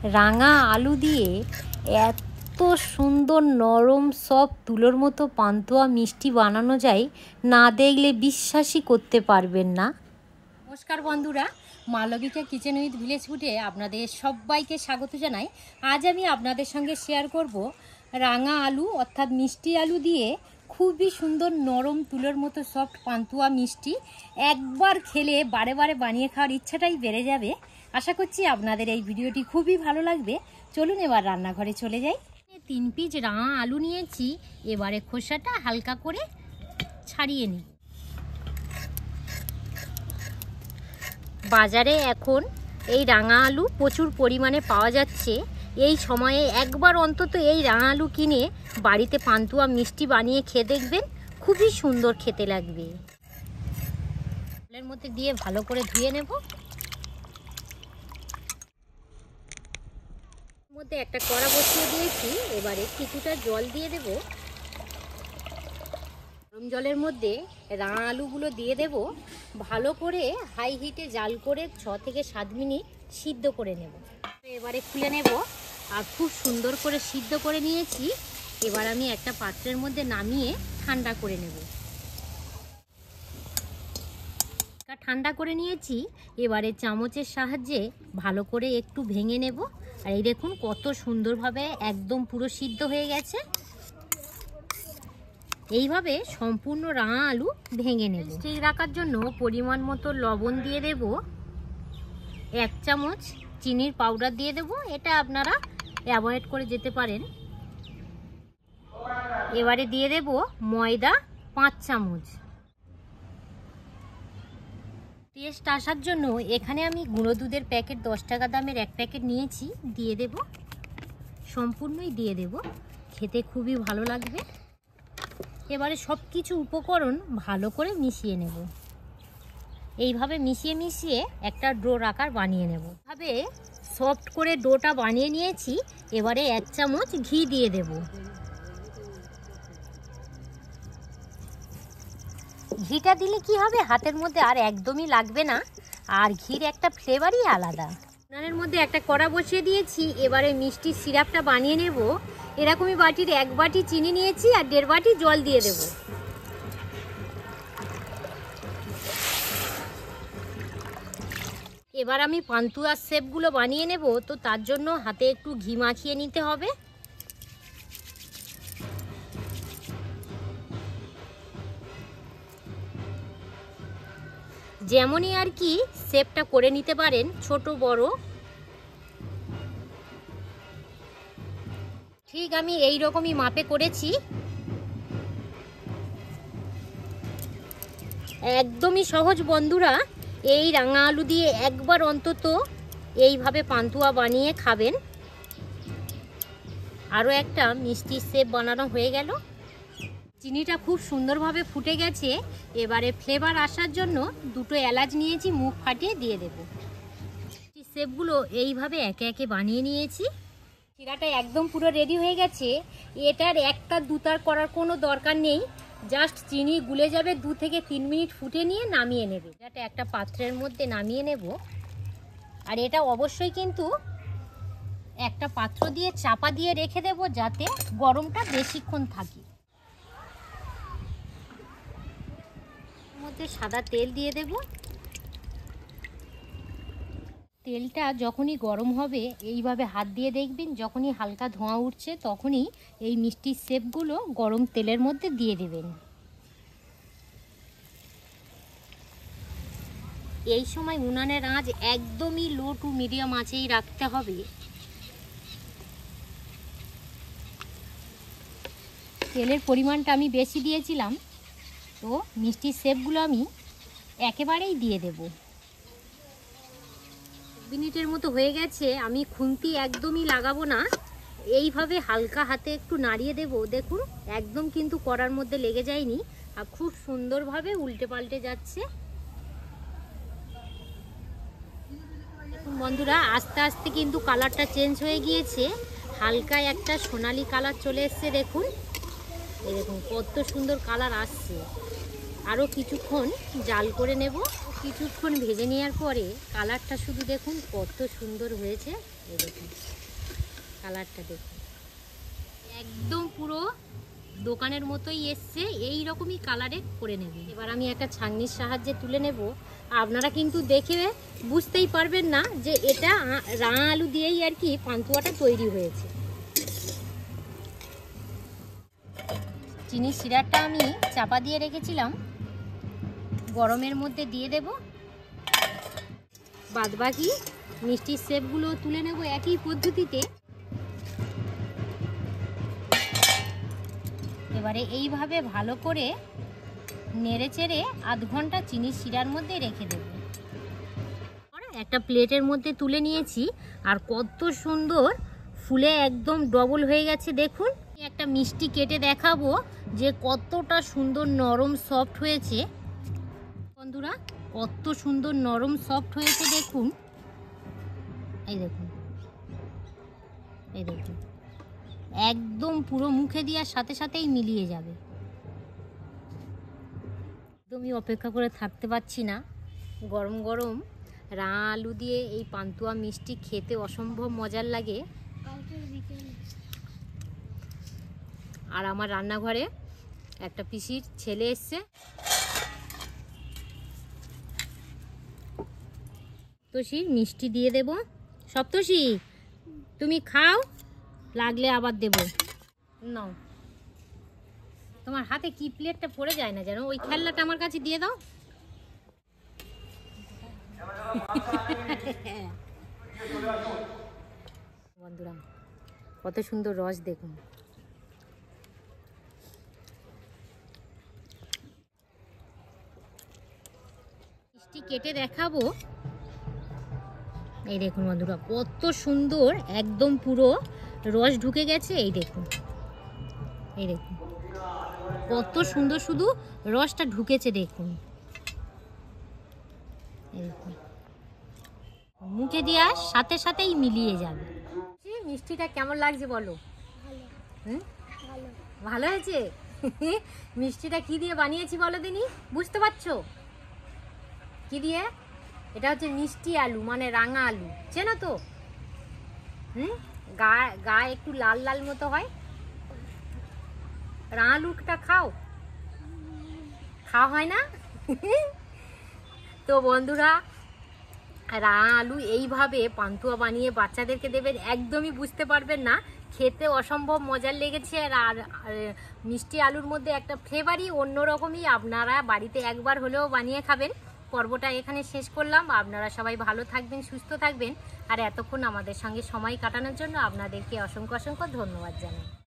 রাঙা আলু দিয়ে এত সুন্দর নরম সফট তুলোর মতো পান্তুয়া মিষ্টি বানানো যায়, না দেখলে বিশ্বাসই করতে পারবেন না। নমস্কার বন্ধুরা, মালবিকা কিচেন উইথ ভিলেজ ফুডে আপনাদের সবাইকে স্বাগত জানাই। আজ আমি আপনাদের সঙ্গে শেয়ার করব রাঙা আলু অর্থাৎ মিষ্টি আলু দিয়ে খুবই সুন্দর নরম তুলোর মতো সফট পান্তুয়া মিষ্টি। একবার খেলে বারে বারে বানিয়ে খাওয়ার ইচ্ছাটাই বেড়ে যাবে। আশা করছি আপনাদের এই ভিডিওটি খুবই ভালো লাগবে। চলুন এবার রান্নাঘরে চলে যাই। 3 পিস রাঙা আলু নিয়েছি, এবারে খোসাটা হালকা করে ছাড়িয়ে নিই। বাজারে এখন এই রাঙা আলু প্রচুর পরিমাণে পাওয়া যাচ্ছে। এই সময়ে একবার অন্তত এই রাঙা আলু কিনে বাড়িতে পান্তুয়া মিষ্টি বানিয়ে খেয়ে দেখবেন, খুবই সুন্দর খেতে লাগবে। জলের মধ্যে দিয়ে ভালো করে ধুয়ে নেব। মধ্যে একটা কড়া বসিয়ে দিয়েছি, এবারে কিছুটা জল দিয়ে দেব। গরম জলের মধ্যে রাঙা আলুগুলো দিয়ে দেব। ভালো করে হাই হিটে জাল করে 6 থেকে 7 মিনিট সিদ্ধ করে নেব। এবারে খুলে নেব, আর খুব সুন্দর করে সিদ্ধ করে নিয়েছি। এবার আমি একটা পাত্রের মধ্যে নামিয়ে ঠান্ডা করে নেব। ঠান্ডা করে নিয়েছি, এবারে চামচের সাহায্যে ভালো করে একটু ভেঙে নেব। আর এই দেখুন কত সুন্দরভাবে একদম পুরো সিদ্ধ হয়ে গেছে। এইভাবে সম্পূর্ণ রাঙা আলু ভেঙে নেব। ঠিক রাখার জন্য পরিমাণ মতো লবণ দিয়ে দেব, 1 চামচ চিনির পাউডার দিয়ে দেব। এটা আপনারা অ্যাভয়েড করে যেতে পারেন। এবারে দিয়ে দেব ময়দা 5 চামচ। টেস্ট আসার জন্য এখানে আমি গুঁড়ো দুধের প্যাকেট 10 টাকা দামের 1 প্যাকেট নিয়েছি, দিয়ে দেব। সম্পূর্ণই দিয়ে দেব, খেতে খুবই ভালো লাগবে। এবারে সব কিছু উপকরণ ভালো করে মিশিয়ে নেব। এইভাবে মিশিয়ে মিশিয়ে একটা ডোর আকার বানিয়ে নেব। এভাবে সফট করে ডোটা বানিয়ে নিয়েছি। এবারে 1 চামচ ঘি দিয়ে দেব। ঘিটা দিলে কি হবে, হাতের মধ্যে আর একদমই লাগবে না, আর ঘির একটা ফ্লেভারই আলাদা। উনানের মধ্যে একটা কড়া বসিয়ে দিয়েছি, এবারে মিষ্টির সিরাপটা বানিয়ে নেব। এরকমই বাটির 1 বাটি চিনি নিয়েছি, আর 1.5 বাটি জল দিয়ে দেব। এবার আমি পান্তুয়ার শেপগুলো বানিয়ে নেব, তো তার জন্য হাতে একটু ঘি মাখিয়ে নিতে হবে। যেমনই আর কি শেপটা করে নিতে পারেন, ছোট বড়। ঠিক আমি এই রকমই মাপে করেছি। একদমই সহজ বন্ধুরা, এই রাঙা আলু দিয়ে একবার অন্তত এইভাবে পান্তুয়া বানিয়ে খাবেন। আরও একটা মিষ্টি শেপ বানানো হয়ে গেল। চিনিটা খুব সুন্দরভাবে ফুটে গেছে। এবারে ফ্লেভার আসার জন্য 2টো এলাচ নিয়েছি, মুখ ফাটিয়ে দিয়ে দেব। শেপগুলো এইভাবে একে একে বানিয়ে নিয়েছি। শিরাটা একদম পুরো রেডি হয়ে গেছে। এটার একটা দুতার করার কোনো দরকার নেই, জাস্ট চিনি গুলে যাবে। 2 থেকে 3 মিনিট ফুটে নিয়ে নামিয়ে নেবে। এটা একটা পাত্রের মধ্যে নামিয়ে নেব। আর এটা অবশ্যই কিন্তু একটা পাত্র দিয়ে চাপা দিয়ে রেখে দেব, যাতে গরমটা বেশিক্ষণ থাকে। মধ্যে সাদা তেল দিয়ে দেব। তেলটা যখনই গরম হবে এইভাবে হাত দিয়ে দেখবেন, যখনই হালকা ধোঁয়া উঠছে তখনই এই মিষ্টির শেপগুলো গরম তেলের মধ্যে দিয়ে দেবেন। এই সময় উনানের আঁচ একদমই লো টু মিডিয়াম আঁচেই রাখতে হবে। তেলের পরিমাণটা আমি বেশি দিয়েছিলাম, তো মিষ্টির শেপগুলো আমি একেবারেই দিয়ে দেব। 1 মিনিটের মতো হয়ে গেছে। আমি খুন্তি একদমই লাগাবো না, এইভাবে হালকা হাতে একটু নাড়িয়ে দেব। দেখুন একদম কিন্তু কড়ার মধ্যে লেগে যায়নি, আর খুব সুন্দরভাবে উল্টে পাল্টে যাচ্ছে। দেখুন বন্ধুরা, আস্তে আস্তে কিন্তু কালারটা চেঞ্জ হয়ে গিয়েছে। হালকা একটা সোনালি কালার চলে এসছে। দেখুন, এই দেখুন কত সুন্দর কালার আসছে। আরও কিছুক্ষণ জাল করে নেব। কিছুক্ষণ ভেজে নেওয়ার পরে কালারটা শুধু দেখুন কত সুন্দর হয়েছে। এই দেখুন কালারটা দেখুন, একদম পুরো দোকানের মতোই এসছে, এই রকমই কালারে করে নেবে। এবার আমি একটা ছাঁকনির সাহায্যে তুলে নেব। আপনারা কিন্তু দেখে বুঝতেই পারবেন না যে এটা রাঙা আলু দিয়েই আর কি পান্তুয়াটা তৈরি হয়েছে। চিনির সিরাটা আমি চাপা দিয়ে রেখেছিলাম, গরমের মধ্যে দিয়ে দেব। বাদবাকি মিষ্টির শেপগুলো তুলে নেব একই পদ্ধতিতে। এবারে এইভাবে ভালো করে নেড়ে চেড়ে আধ ঘন্টা চিনির শিরার মধ্যে রেখে দেব। একটা প্লেটের মধ্যে তুলে নিয়েছি, আর কত সুন্দর ফুলে একদম ডবল হয়ে গেছে দেখুন। একটা মিষ্টি কেটে দেখাবো যে কতটা সুন্দর নরম সফট হয়েছে বন্ধুরা, কত সুন্দর নরম সফট হয়েছে দেখুন। এই দেখুন, এই দেখুন, একদম পুরো মুখে দেওয়ার সাথে সাথেই মিলিয়ে যাবে। একদমই অপেক্ষা করে থাকতে পারছি না। গরম গরম রাঙা আলু দিয়ে এই পান্তুয়া মিষ্টি খেতে অসম্ভব মজার লাগে। আর আমার রান্নাঘরে একটা পিসির ছেলে এসছে, সপ্তষী মিষ্টি দিয়ে দেব। সপ্তষী তুমি খাও, লাগলে আবার দেব। নাও, তোমার হাতে কি প্লেটটা পড়ে যায় না যেন, ওই খেলনাটা আমার কাছে দিয়ে দাও। বন্ধুরা কত সুন্দর রস দেখুন। মিষ্টি কেটে দেখাবো। এই দেখুন বন্ধুরা কত সুন্দর একদম পুরো রস ঢুকে গেছে। এই দেখুন, এই দেখুন কত সুন্দর শুধু রসটা ঢুকেছে দেখুন। এই দেখুন মুখে দেওয়ার সাথে সাথেই মিলিয়ে যাবে। মিষ্টিটা কেমন লাগছে বলো? ভালো হয়েছে। মিষ্টিটা কি দিয়ে বানিয়েছি বলো দিনি, বুঝতে পারছো কি দিয়ে? এটা হচ্ছে মিষ্টি আলু, মানে রাঙা আলু, চেনো তো? গা একটু লাল লাল মতো হয়। রাঙা আলুটা খাও, খাওয়া হয় না? তো বন্ধুরা রাঙা আলু এইভাবে পান্তুয়া বানিয়ে বাচ্চাদেরকে দেবেন, একদমই বুঝতে পারবেন না, খেতে অসম্ভব মজার লেগেছে। আর মিষ্টি আলুর মধ্যে একটা ফ্লেভারই অন্যরকমই। আপনারা বাড়িতে একবার হলেও বানিয়ে খাবেন। পর্বটা এখানে শেষ করলাম। আপনারা সবাই ভালো থাকবেন, সুস্থ থাকবেন। আর এতক্ষণ আমাদের সঙ্গে সময় কাটানোর জন্য আপনাদেরকে অসংখ্য অসংখ্য ধন্যবাদ জানাই।